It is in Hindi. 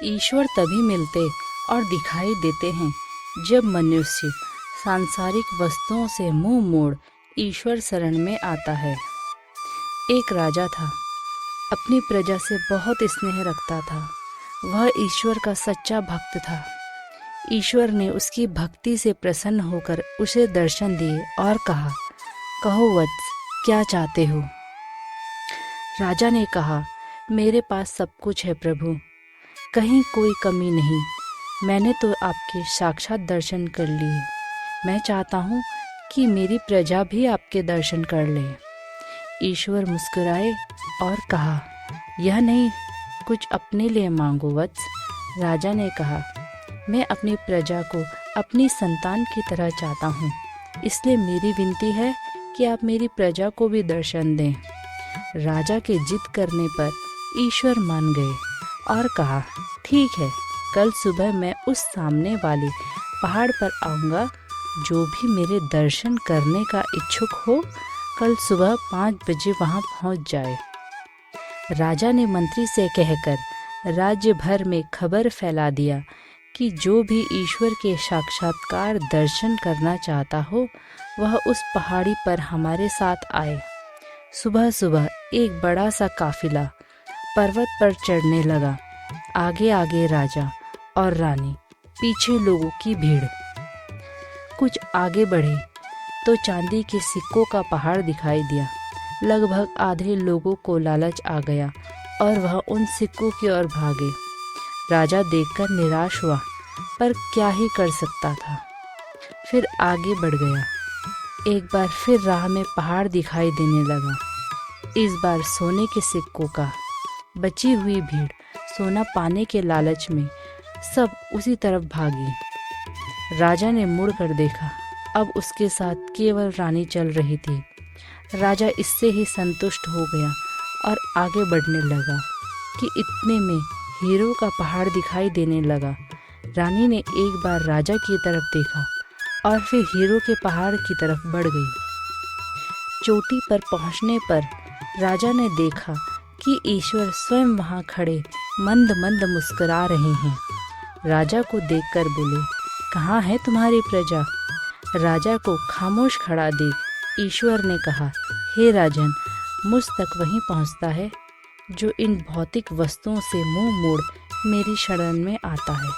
ईश्वर तभी मिलते और दिखाई देते हैं जब मनुष्य सांसारिक वस्तुओं से मुंह मोड़ ईश्वर शरण में आता है। एक राजा था, अपनी प्रजा से बहुत स्नेह रखता था। वह ईश्वर का सच्चा भक्त था। ईश्वर ने उसकी भक्ति से प्रसन्न होकर उसे दर्शन दिए और कहा, कहो वत्स, क्या चाहते हो? राजा ने कहा, मेरे पास सब कुछ है प्रभु, कहीं कोई कमी नहीं। मैंने तो आपके साक्षात दर्शन कर लिए। मैं चाहता हूँ कि मेरी प्रजा भी आपके दर्शन कर ले। ईश्वर मुस्कुराए और कहा, यह नहीं, कुछ अपने लिए मांगो वत्स। राजा ने कहा, मैं अपनी प्रजा को अपनी संतान की तरह चाहता हूँ, इसलिए मेरी विनती है कि आप मेरी प्रजा को भी दर्शन दें। राजा के जिद करने पर ईश्वर मान गए और कहा, ठीक है, कल सुबह मैं उस सामने वाले पहाड़ पर आऊँगा। जो भी मेरे दर्शन करने का इच्छुक हो, कल सुबह 5 बजे वहाँ पहुँच जाए। राजा ने मंत्री से कहकर राज्य भर में खबर फैला दिया कि जो भी ईश्वर के साक्षात्कार दर्शन करना चाहता हो, वह उस पहाड़ी पर हमारे साथ आए। सुबह सुबह एक बड़ा सा काफिला पर्वत पर चढ़ने लगा। आगे आगे राजा और रानी, पीछे लोगों की भीड़। कुछ आगे बढ़े तो चांदी के सिक्कों का पहाड़ दिखाई दिया। लगभग आधे लोगों को लालच आ गया और वह उन सिक्कों की ओर भागे। राजा देखकर निराश हुआ, पर क्या ही कर सकता था। फिर आगे बढ़ गया। एक बार फिर राह में पहाड़ दिखाई देने लगा, इस बार सोने के सिक्कों का। बची हुई भीड़ सोना पाने के लालच में सब उसी तरफ भागी। राजा ने मुड़कर देखा, अब उसके साथ केवल रानी चल रही थी। राजा इससे ही संतुष्ट हो गया और आगे बढ़ने लगा कि इतने में हीरो का पहाड़ दिखाई देने लगा। रानी ने एक बार राजा की तरफ देखा और फिर हीरो के पहाड़ की तरफ बढ़ गई। चोटी पर पहुंचने पर राजा ने देखा कि ईश्वर स्वयं वहां खड़े मंद मंद मुस्कुरा रहे हैं। राजा को देखकर बोले, कहाँ है तुम्हारी प्रजा? राजा को खामोश खड़ा देख ईश्वर ने कहा, हे राजन, मुझ तक वही पहुंचता है जो इन भौतिक वस्तुओं से मुंह मोड़ मेरी शरण में आता है।